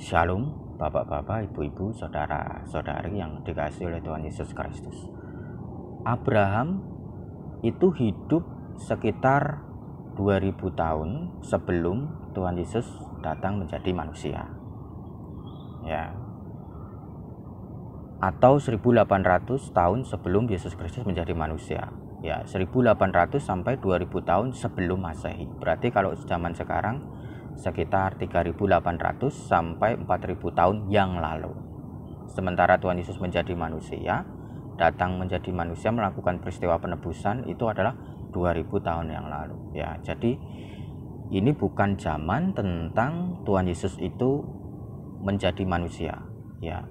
Shalom, bapak-bapak, ibu-ibu, saudara-saudari yang dikasihi oleh Tuhan Yesus Kristus. Abraham itu hidup sekitar 2000 tahun sebelum Tuhan Yesus datang menjadi manusia. Ya. Atau 1800 tahun sebelum Yesus Kristus menjadi manusia. Ya, 1800 sampai 2000 tahun sebelum Masehi. Berarti kalau zaman sekarang sekitar 3800 sampai 4000 tahun yang lalu. Sementara Tuhan Yesus menjadi manusia, datang menjadi manusia melakukan peristiwa penebusan itu adalah 2000 tahun yang lalu. Ya, jadi ini bukan zaman tentang Tuhan Yesus itu menjadi manusia, ya.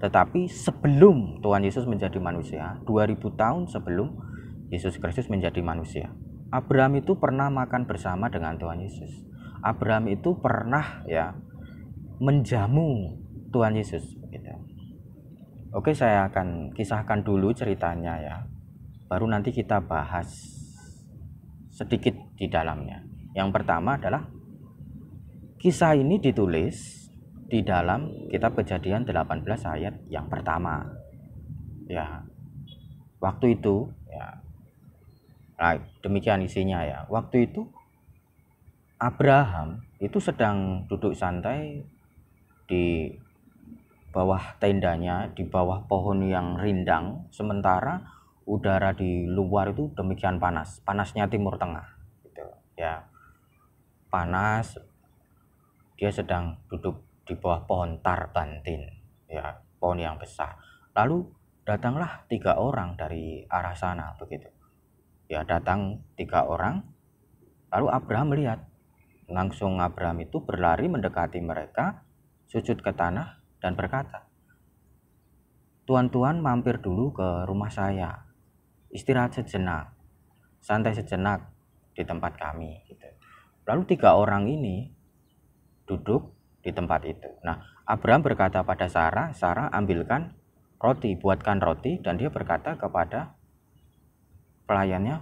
Tetapi sebelum Tuhan Yesus menjadi manusia, 2000 tahun sebelum Yesus Kristus menjadi manusia, Abraham itu pernah makan bersama dengan Tuhan Yesus. Abraham itu pernah menjamu Tuhan Yesus gitu. Oke, saya akan kisahkan dulu ceritanya ya. Baru nanti kita bahas sedikit di dalamnya. Yang pertama adalah kisah ini ditulis di dalam kitab Kejadian 18 ayat yang pertama. Ya. Waktu itu ya. Nah, demikian isinya ya. Waktu itu Abraham itu sedang duduk santai di bawah tendanya, di bawah pohon yang rindang, sementara udara di luar itu demikian panas, panasnya Timur Tengah gitu ya. Panas, dia sedang duduk di bawah pohon tarbantin ya, pohon yang besar. Lalu datanglah 3 orang dari arah sana begitu ya, datang 3 orang. Lalu Abraham melihat, langsung Abraham itu berlari mendekati mereka, sujud ke tanah dan berkata, "Tuan-tuan mampir dulu ke rumah saya, istirahat sejenak, santai sejenak di tempat kami." Gitu. Lalu 3 orang ini duduk di tempat itu. Nah, Abraham berkata pada Sarah, "Sarah, ambilkan roti, buatkan roti." Dan dia berkata kepada pelayannya,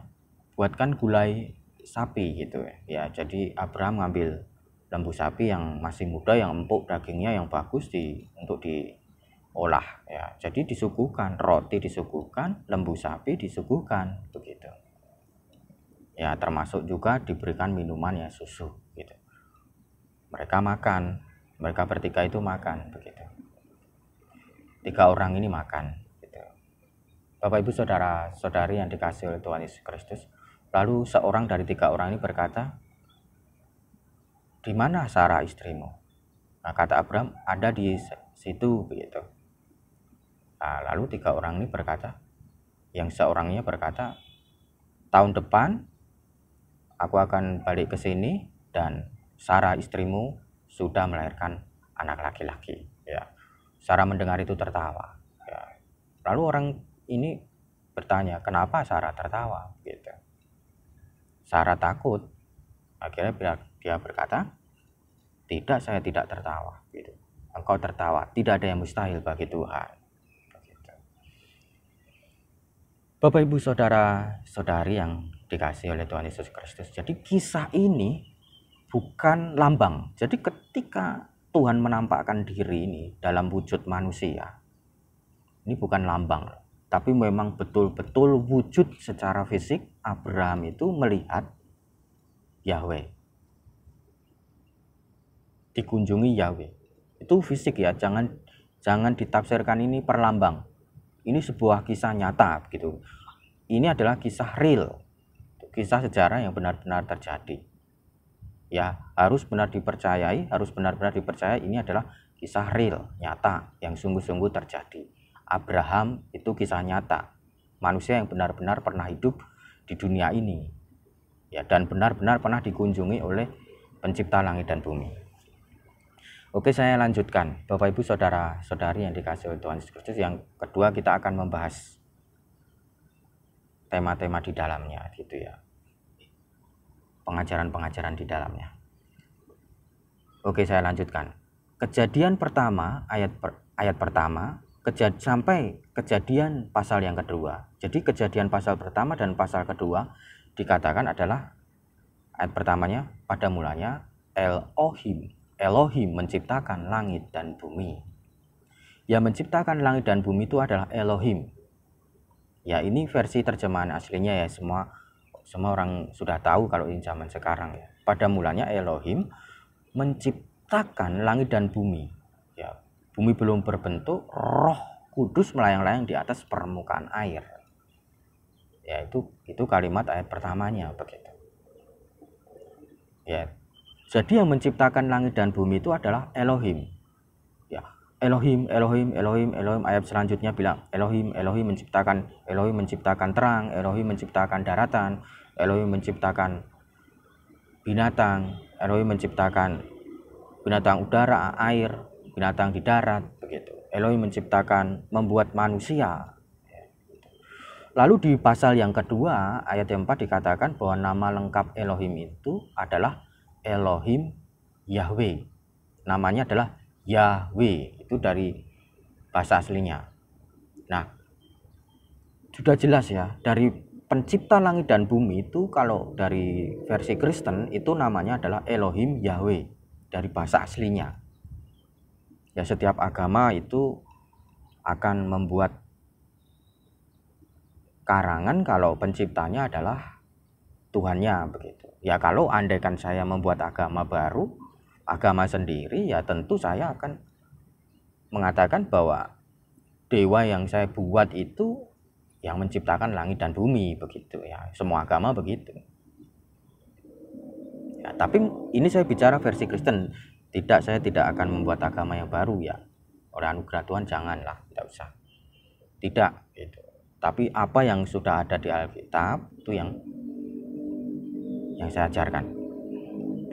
"Buatkan gulai sapi," gitu ya. Jadi Abraham ngambil lembu sapi yang masih muda, yang empuk dagingnya, yang bagus untuk diolah ya. Jadi disuguhkan roti, disuguhkan lembu sapi, disuguhkan begitu ya, termasuk juga diberikan minuman ya, susu gitu. Mereka makan, mereka bertiga itu makan begitu. 3 orang ini makan gitu. Bapak Ibu saudara-saudari yang dikasihi oleh Tuhan Yesus Kristus. Lalu seorang dari 3 orang ini berkata, "Di mana Sarah istrimu?" Nah, kata Abraham, "Ada di situ," begitu. Nah, lalu 3 orang ini berkata, yang seorangnya berkata, "Tahun depan aku akan balik ke sini dan Sarah istrimu sudah melahirkan anak laki-laki." Ya. Sarah mendengar itu tertawa. Ya. Lalu orang ini bertanya, "Kenapa Sarah tertawa?" Gitu. Sarah takut. Akhirnya dia berkata, "Tidak, saya tidak tertawa." Gitu. "Engkau tertawa, tidak ada yang mustahil bagi Tuhan." Begitu. Bapak Ibu saudara-saudari yang dikasihi oleh Tuhan Yesus Kristus. Jadi kisah ini bukan lambang. Jadi ketika Tuhan menampakkan diri ini dalam wujud manusia, ini bukan lambang, tapi memang betul-betul wujud secara fisik. Abraham itu melihat Yahweh, dikunjungi Yahweh. Itu fisik ya, jangan ditafsirkan ini perlambang. Ini sebuah kisah nyata gitu. Ini adalah kisah real, kisah sejarah yang benar-benar terjadi. Ya, harus benar dipercayai, harus benar-benar dipercaya ini adalah kisah real, nyata, yang sungguh-sungguh terjadi. Abraham itu kisah nyata, manusia yang benar-benar pernah hidup di dunia ini. Ya, dan benar-benar pernah dikunjungi oleh pencipta langit dan bumi. Oke, saya lanjutkan. Bapak Ibu saudara-saudari yang dikasihi oleh Tuhan Yesus Kristus, yang kedua kita akan membahas tema-tema di dalamnya gitu ya. Pengajaran-pengajaran di dalamnya. Oke, saya lanjutkan. Kejadian pertama ayat pertama sampai kejadian pasal yang kedua. Jadi kejadian pasal pertama dan pasal kedua dikatakan adalah ayat pertamanya, pada mulanya Elohim Elohim menciptakan langit dan bumi. Yang menciptakan langit dan bumi itu adalah Elohim. Ya, ini versi terjemahan aslinya ya, semua orang sudah tahu kalau ini zaman sekarang ya. Pada mulanya Elohim menciptakan langit dan bumi. Ya, bumi belum berbentuk, Roh Kudus melayang-layang di atas permukaan air. Ya, itu kalimat ayat pertamanya begitu. Ya. Jadi yang menciptakan langit dan bumi itu adalah Elohim. Ya, Elohim ayat selanjutnya bilang Elohim menciptakan terang, Elohim menciptakan daratan, Elohim menciptakan binatang, Elohim menciptakan binatang udara, air, binatang di darat begitu. Elohim membuat manusia. Lalu di pasal yang kedua ayat yang 4 dikatakan bahwa nama lengkap Elohim itu adalah Elohim Yahweh. Namanya adalah Yahweh, itu dari bahasa aslinya. Nah, sudah jelas ya, dari pencipta langit dan bumi itu kalau dari versi Kristen itu namanya adalah Elohim Yahweh dari bahasa aslinya. Ya, setiap agama itu akan membuat karangan kalau penciptanya adalah Tuhannya begitu. Ya, kalau andaikan saya membuat agama baru, agama sendiri, ya tentu saya akan mengatakan bahwa dewa yang saya buat itu yang menciptakan langit dan bumi begitu ya. Semua agama begitu. Ya, tapi ini saya bicara versi Kristen. Saya tidak akan membuat agama yang baru ya. Oleh anugerah Tuhan janganlah, tidak usah. Tidak gitu. Tapi apa yang sudah ada di Alkitab itu yang saya ajarkan.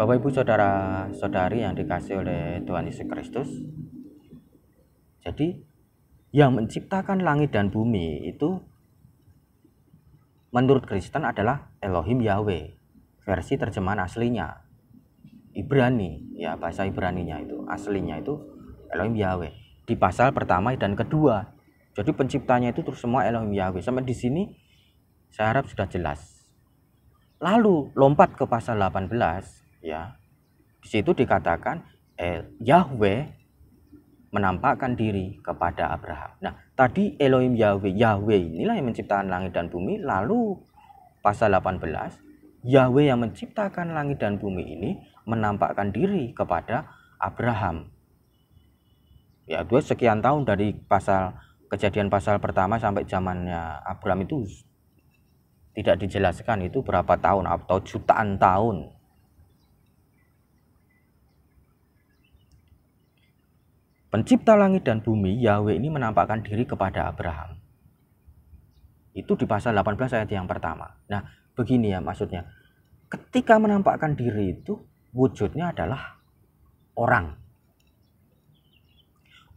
Bapak Ibu saudara-saudari yang dikasih oleh Tuhan Yesus Kristus. Jadi yang menciptakan langit dan bumi itu menurut Kristen adalah Elohim Yahweh. Versi terjemahan aslinya Ibrani, ya bahasa Ibraninya itu aslinya itu Elohim Yahweh. Di pasal pertama dan kedua. Jadi penciptanya itu terus semua Elohim Yahweh. Sampai di sini saya harap sudah jelas. Lalu lompat ke pasal 18 ya. Di situ dikatakan Yahweh menampakkan diri kepada Abraham. Nah, tadi Elohim Yahweh inilah yang menciptakan langit dan bumi. Lalu pasal 18 Yahweh yang menciptakan langit dan bumi ini menampakkan diri kepada Abraham. Ya, sekian tahun dari kejadian pasal pertama sampai zamannya Abraham itu tidak dijelaskan itu berapa tahun atau jutaan tahun. Pencipta langit dan bumi Yahweh ini menampakkan diri kepada Abraham. Itu di pasal 18 ayat yang pertama. Nah, begini ya maksudnya. Ketika menampakkan diri itu wujudnya adalah orang.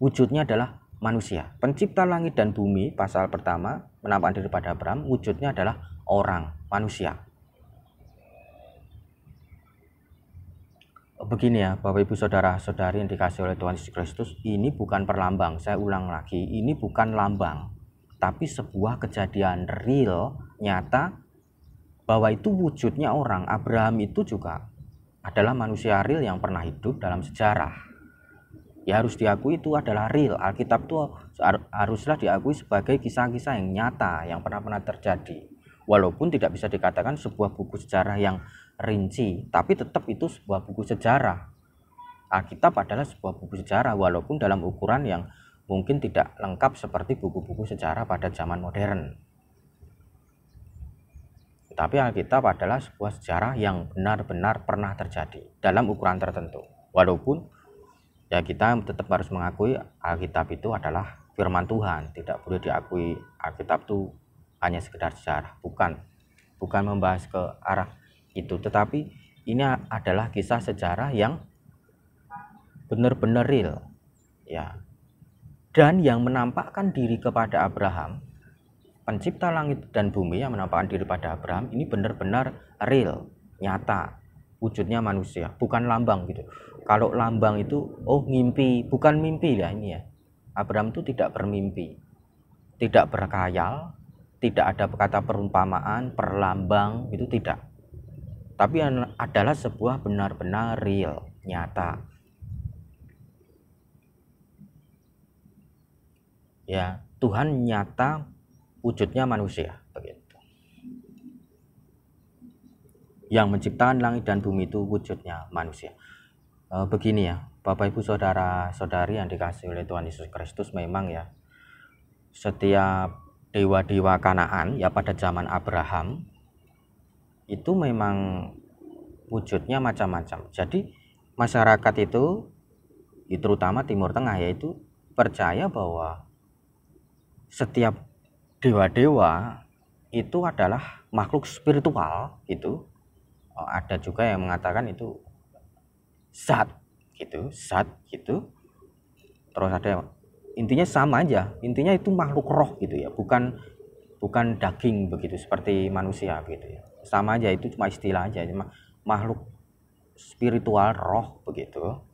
Wujudnya adalah manusia. Pencipta langit dan bumi pasal pertama menampakkan diri pada Abraham, wujudnya adalah orang, manusia. Begini ya Bapak Ibu saudara-saudari yang dikasih oleh Tuhan Yesus Kristus, ini bukan perlambang. Saya ulang lagi, ini bukan lambang, tapi sebuah kejadian real, nyata, bahwa itu wujudnya orang. Abraham itu juga adalah manusia real yang pernah hidup dalam sejarah. Ya harus diakui itu adalah real. Alkitab itu haruslah diakui sebagai kisah-kisah yang nyata, yang pernah terjadi. Walaupun tidak bisa dikatakan sebuah buku sejarah yang rinci, tapi tetap itu sebuah buku sejarah. Alkitab adalah sebuah buku sejarah, walaupun dalam ukuran yang mungkin tidak lengkap seperti buku-buku sejarah pada zaman modern. Tapi Alkitab adalah sebuah sejarah yang benar-benar pernah terjadi dalam ukuran tertentu. Walaupun ya kita tetap harus mengakui Alkitab itu adalah firman Tuhan. Tidak boleh diakui Alkitab itu hanya sekedar sejarah. Bukan membahas ke arah itu. Tetapi ini adalah kisah sejarah yang benar-benar real. Ya. Dan yang menampakkan diri kepada Abraham, pencipta langit dan bumi yang menampakkan diri pada Abraham, ini benar-benar real, nyata. Wujudnya manusia, bukan lambang gitu. Kalau lambang itu ngimpi, bukan mimpi ya ini ya. Abraham itu tidak bermimpi, tidak berkhayal, tidak ada kata perumpamaan, perlambang, itu tidak. Tapi adalah sebuah benar-benar real, nyata. ya Tuhan nyata wujudnya manusia begitu. Yang menciptakan langit dan bumi itu wujudnya manusia. Begini ya, Bapak Ibu saudara-saudari yang dikasihi oleh Tuhan Yesus Kristus, memang ya setiap dewa-dewa Kanaan ya pada zaman Abraham itu memang wujudnya macam-macam. Jadi masyarakat itu terutama Timur Tengah yaitu percaya bahwa setiap dewa-dewa itu adalah makhluk spiritual gitu. Ada juga yang mengatakan itu zat gitu. Terus ada yang intinya sama aja, intinya itu makhluk roh gitu ya, bukan daging begitu seperti manusia gitu ya. Sama aja, itu cuma istilah aja, cuma makhluk spiritual roh begitu.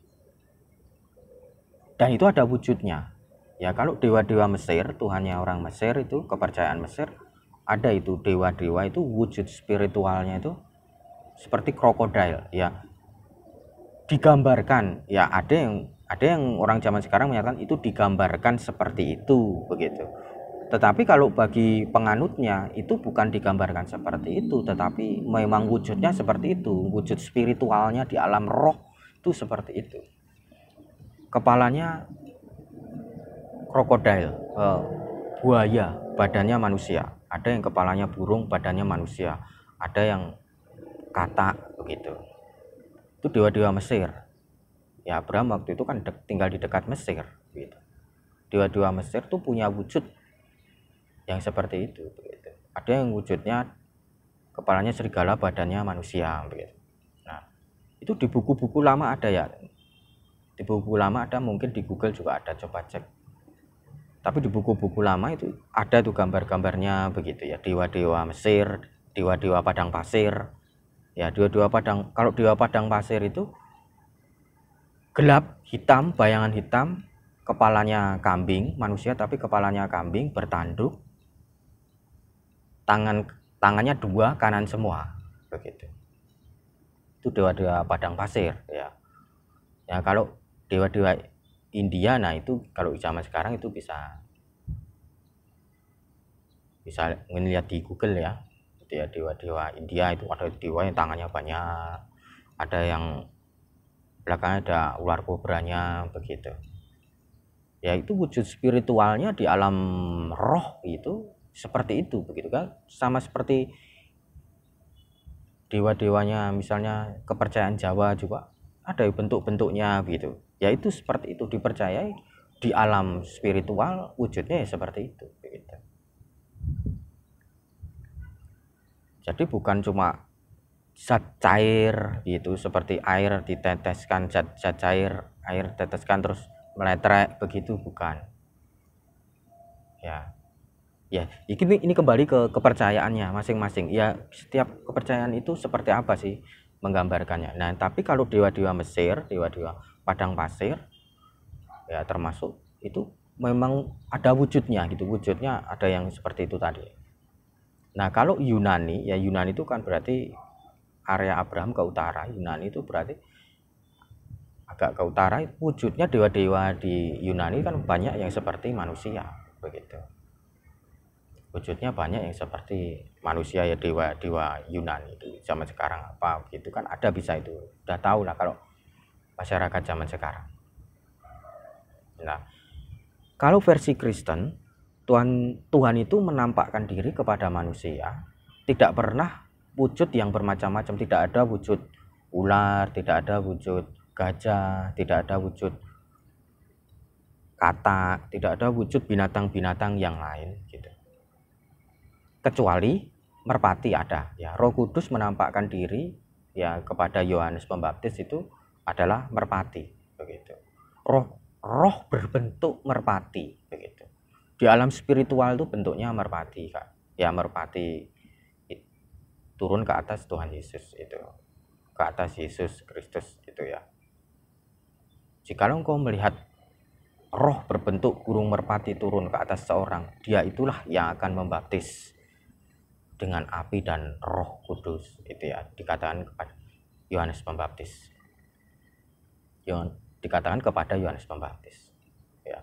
Dan itu ada wujudnya. Ya kalau dewa-dewa Mesir, Tuhannya orang Mesir itu, kepercayaan Mesir, ada itu dewa-dewa itu wujud spiritualnya itu seperti krokodil ya, digambarkan ya, ada yang orang zaman sekarang menyatakan itu digambarkan seperti itu begitu. Tetapi kalau bagi penganutnya itu bukan digambarkan seperti itu, tetapi memang wujudnya seperti itu, wujud spiritualnya di alam roh itu seperti itu. Kepalanya krokodil, buaya, badannya manusia. Ada yang kepalanya burung, badannya manusia. Ada yang katak begitu. Itu dewa-dewa Mesir. Ya Abraham waktu itu kan tinggal di dekat Mesir gitu. Dewa-dewa Mesir tuh punya wujud yang seperti itu begitu. Ada yang wujudnya kepalanya serigala, badannya manusia begitu. Nah, itu di buku-buku lama ada ya. Di buku lama ada, mungkin di Google juga ada, coba cek. Tapi di buku-buku lama itu ada tuh gambar-gambarnya begitu ya, dewa-dewa Mesir, dewa-dewa padang pasir. Ya, dewa-dewa padang, kalau dewa padang pasir itu gelap, hitam, bayangan hitam, kepalanya kambing, manusia tapi kepalanya kambing, bertanduk, tangannya dua, kanan semua begitu. Itu dewa-dewa padang pasir ya. Ya kalau dewa-dewa India, nah itu kalau zaman sekarang itu bisa melihat di Google ya. Itu ya, dewa-dewa India itu ada dewa yang tangannya banyak, ada yang belakangnya ada ular kobranya begitu. Ya itu wujud spiritualnya di alam roh itu seperti itu begitu kan, sama seperti dewa-dewanya misalnya kepercayaan Jawa juga ada bentuk-bentuknya gitu. Ya itu seperti itu, dipercayai di alam spiritual wujudnya ya seperti itu begitu. Jadi bukan cuma zat cair gitu, seperti air diteteskan, zat cair, air teteskan terus meletrek begitu, bukan. Ya. Ya, ini kembali ke kepercayaannya masing-masing. Ya, setiap kepercayaan itu seperti apa sih menggambarkannya. Nah, tapi kalau dewa-dewa Mesir, dewa-dewa padang pasir, ya termasuk itu memang ada wujudnya gitu. Wujudnya ada yang seperti itu tadi. Nah, kalau Yunani, ya Yunani itu kan berarti area Abraham ke utara. Yunani itu berarti agak ke utara. Wujudnya dewa-dewa di Yunani kan banyak yang seperti manusia, begitu. Wujudnya banyak yang seperti manusia ya, dewa-dewa Yunani itu zaman sekarang apa begitu kan ada, bisa itu. Udah tahu lah kalau masyarakat zaman sekarang. Nah, kalau versi Kristen, Tuhan itu menampakkan diri kepada manusia, tidak pernah wujud yang bermacam-macam, tidak ada wujud ular, tidak ada wujud gajah, tidak ada wujud katak, tidak ada wujud binatang-binatang yang lain gitu. Kecuali merpati ada ya. Roh Kudus menampakkan diri ya kepada Yohanes Pembaptis itu adalah merpati begitu. Roh berbentuk merpati begitu. Di alam spiritual itu bentuknya merpati Kak. Ya merpati turun ke atas Tuhan Yesus itu. Ke atas Yesus Kristus itu ya. Jika engkau melihat roh berbentuk burung merpati turun ke atas seorang, dia itulah yang akan membaptis dengan api dan Roh Kudus itu ya, dikatakan kepada Yohanes Pembaptis. Dikatakan kepada Yohanes Pembaptis ya.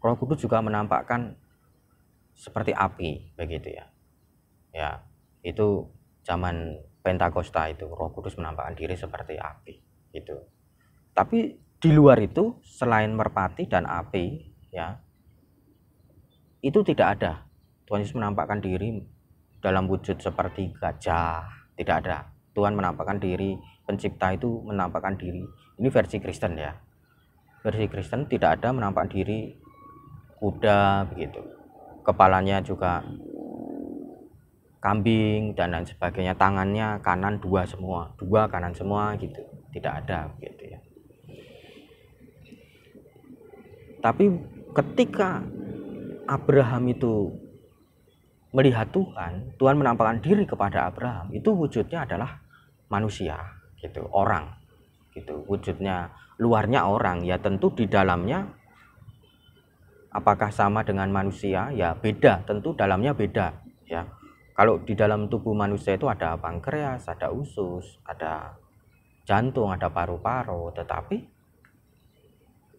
Roh Kudus juga menampakkan seperti api begitu ya. Ya, itu zaman Pentakosta itu Roh Kudus menampakkan diri seperti api gitu. Tapi di luar itu selain merpati dan api ya, itu tidak ada. Tuhan Yesus menampakkan diri dalam wujud seperti gajah, tidak ada. Tuhan menampakkan diri, pencipta itu menampakkan diri. Ini versi Kristen ya. Versi Kristen tidak ada menampakkan diri kuda begitu. Kepalanya juga kambing dan lain sebagainya, tangannya kanan dua kanan semua gitu. Tidak ada gitu ya. Tapi ketika Abraham itu melihat Tuhan, Tuhan menampakkan diri kepada Abraham, itu wujudnya adalah manusia gitu, orang gitu. Wujudnya luarnya orang, ya tentu di dalamnya apakah sama dengan manusia? Ya beda, tentu dalamnya beda ya. Kalau di dalam tubuh manusia itu ada pankreas, ada usus, ada jantung, ada paru-paru, tetapi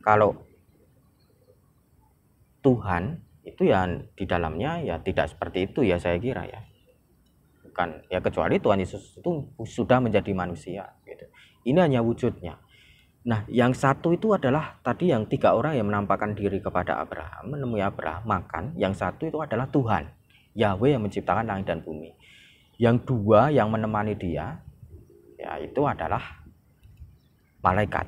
kalau Tuhan itu ya di dalamnya ya tidak seperti itu ya, saya kira ya. Bukan ya, kecuali Tuhan Yesus itu sudah menjadi manusia gitu. Ini hanya wujudnya. Nah, yang satu itu adalah tadi yang 3 orang yang menampakkan diri kepada Abraham, menemui Abraham makan. Yang satu itu adalah Tuhan, Yahweh yang menciptakan langit dan bumi. Yang 2 yang menemani dia, ya itu adalah malaikat.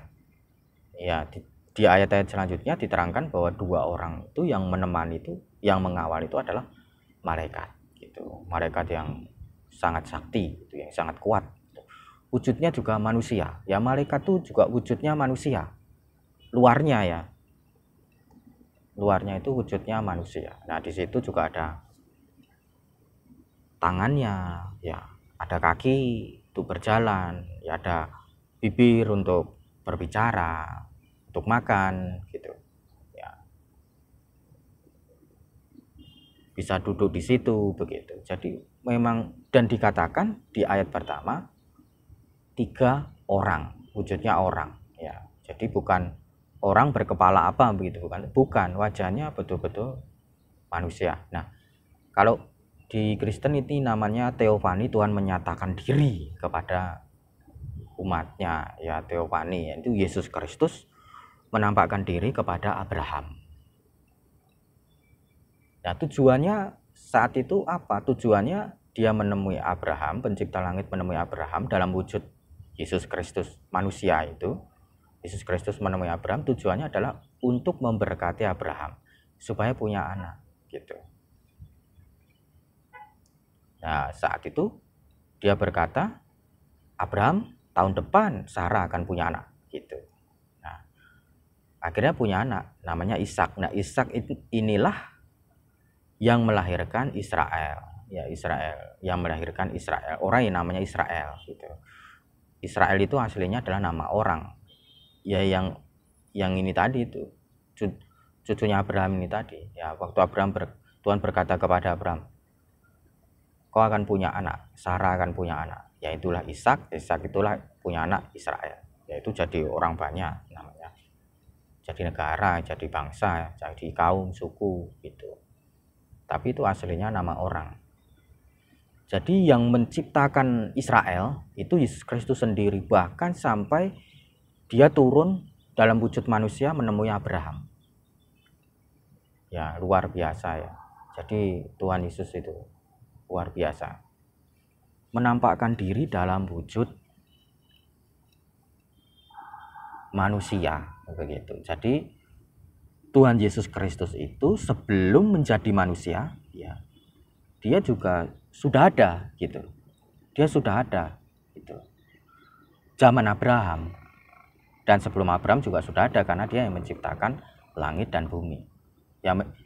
Ya, di ayat-ayat selanjutnya diterangkan bahwa 2 orang itu yang menemani itu, yang mengawal itu adalah malaikat. Gitu. Malaikat yang sangat sakti, gitu, yang sangat kuat. Wujudnya juga manusia ya, malaikat itu juga wujudnya manusia, luarnya itu wujudnya manusia. Nah, di situ juga ada tangannya ya, ada kaki untuk berjalan ya, ada bibir untuk berbicara, untuk makan gitu ya, bisa duduk di situ begitu. Jadi memang, dan dikatakan di ayat pertama 3 orang, wujudnya orang ya. Jadi bukan orang berkepala apa begitu, bukan, wajahnya betul-betul manusia. Nah, kalau di Kristen ini namanya teofani, Tuhan menyatakan diri kepada umatnya ya, teofani, yaitu Yesus Kristus menampakkan diri kepada Abraham. Nah, tujuannya saat itu apa? Tujuannya dia menemui Abraham, pencipta langit menemui Abraham dalam wujud Yesus Kristus manusia itu. Yesus Kristus menemui Abraham, tujuannya adalah untuk memberkati Abraham supaya punya anak gitu. Nah, saat itu dia berkata, Abraham, tahun depan Sarah akan punya anak gitu. Nah, akhirnya punya anak namanya Ishak. Nah, Ishak inilah yang melahirkan Israel ya, Israel yang melahirkan Israel, orang yang namanya Israel gitu. Israel itu aslinya adalah nama orang ya, yang ini tadi itu cucunya Abraham ini tadi ya. Waktu Tuhan berkata kepada Abraham, kau akan punya anak, Sarah akan punya anak, yaitulah Ishak. Ishak itulah punya anak Israel, yaitu jadi orang banyak namanya, jadi negara, jadi bangsa, jadi kaum, suku gitu. Tapi itu aslinya nama orang. Jadi yang menciptakan Israel itu Yesus Kristus sendiri, bahkan sampai dia turun dalam wujud manusia menemui Abraham. Ya, luar biasa ya. Jadi Tuhan Yesus itu luar biasa. Menampakkan diri dalam wujud manusia begitu. Jadi Tuhan Yesus Kristus itu sebelum menjadi manusia ya, dia juga sudah ada gitu. Dia sudah ada gitu. Zaman Abraham, dan sebelum Abraham juga sudah ada, karena dia yang menciptakan langit dan bumi.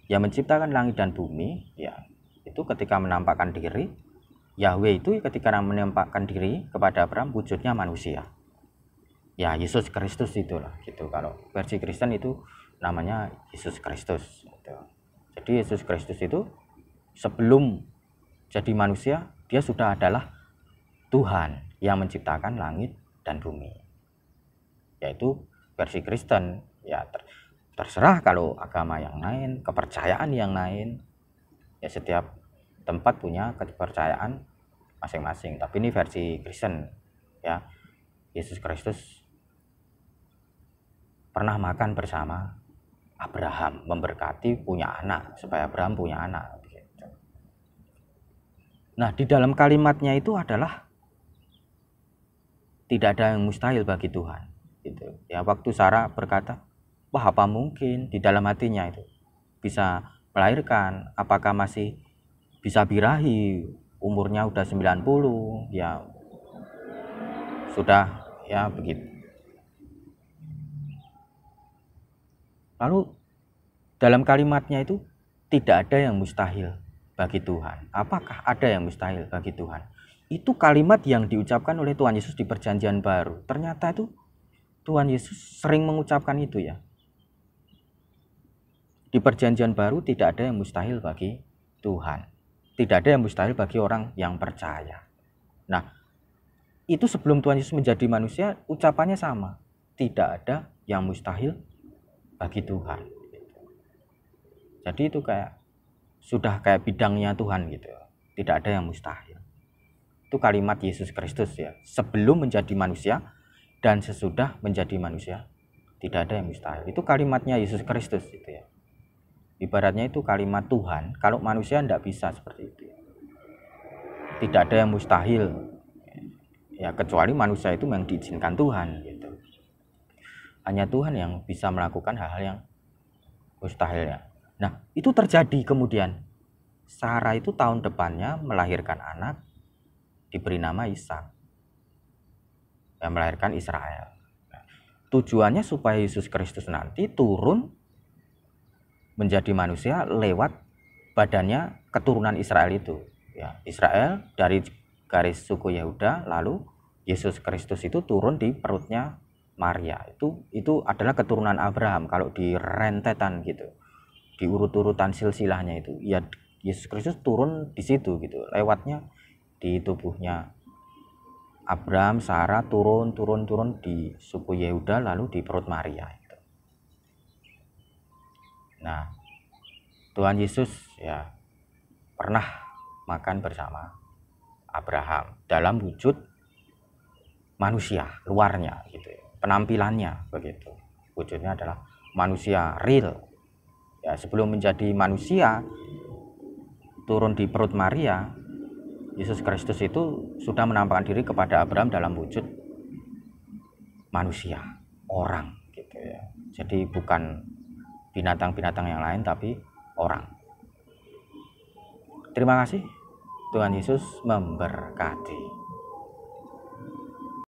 Yang menciptakan langit dan bumi ya, itu ketika menampakkan diri, Yahweh itu ketika menampakkan diri kepada Abraham wujudnya manusia. Ya, Yesus Kristus itulah gitu. Kalau versi Kristen itu namanya Yesus Kristus gitu. Jadi Yesus Kristus itu sebelum jadi manusia, dia sudah adalah Tuhan yang menciptakan langit dan bumi, yaitu versi Kristen ya. terserah kalau agama yang lain, kepercayaan yang lain, ya setiap tempat punya kepercayaan masing-masing. Tapi ini versi Kristen ya. Yesus Kristus pernah makan bersama Abraham, memberkati punya anak, supaya Abraham punya anak. Nah, di dalam kalimatnya itu adalah tidak ada yang mustahil bagi Tuhan. Gitu. Ya, waktu Sarah berkata, wah apa mungkin, di dalam hatinya itu bisa melahirkan, apakah masih bisa birahi, umurnya udah 90, ya sudah ya begitu. Lalu dalam kalimatnya itu tidak ada yang mustahil bagi Tuhan. Apakah ada yang mustahil bagi Tuhan? Itu kalimat yang diucapkan oleh Tuhan Yesus di Perjanjian Baru. Ternyata itu Tuhan Yesus sering mengucapkan itu ya. Di Perjanjian Baru tidak ada yang mustahil bagi Tuhan. Tidak ada yang mustahil bagi orang yang percaya. Nah, itu sebelum Tuhan Yesus menjadi manusia, ucapannya sama. Tidak ada yang mustahil bagi Tuhan. Jadi itu sudah kayak bidangnya Tuhan gitu. Tidak ada yang mustahil. Itu kalimat Yesus Kristus ya. Sebelum menjadi manusia dan sesudah menjadi manusia, tidak ada yang mustahil. Itu kalimatnya Yesus Kristus itu ya. Ibaratnya itu kalimat Tuhan. Kalau manusia tidak bisa seperti itu. Tidak ada yang mustahil. Ya kecuali manusia itu yang diizinkan Tuhan gitu. Hanya Tuhan yang bisa melakukan hal-hal yang mustahil ya. Nah, itu terjadi kemudian. Sarah itu tahun depannya melahirkan anak, diberi nama Ishak. Ya, melahirkan Israel. Nah, tujuannya supaya Yesus Kristus nanti turun menjadi manusia lewat badannya keturunan Israel itu. Ya, Israel dari garis suku Yehuda, lalu Yesus Kristus itu turun di perutnya Maria. Itu adalah keturunan Abraham kalau di rentetan gitu. Di urut-urutan silsilahnya itu. Ya Yesus Kristus turun di situ gitu. Lewatnya di tubuhnya Abraham, Sarah turun di suku Yehuda lalu di perut Maria itu. Nah, Tuhan Yesus ya pernah makan bersama Abraham dalam wujud manusia luarnya gitu ya. Penampilannya begitu. Wujudnya adalah manusia real. Ya, sebelum menjadi manusia turun di perut Maria, Yesus Kristus itu sudah menampakkan diri kepada Abraham dalam wujud manusia, orang gitu ya. Jadi bukan binatang-binatang yang lain tapi orang. Terima kasih. Tuhan Yesus memberkati.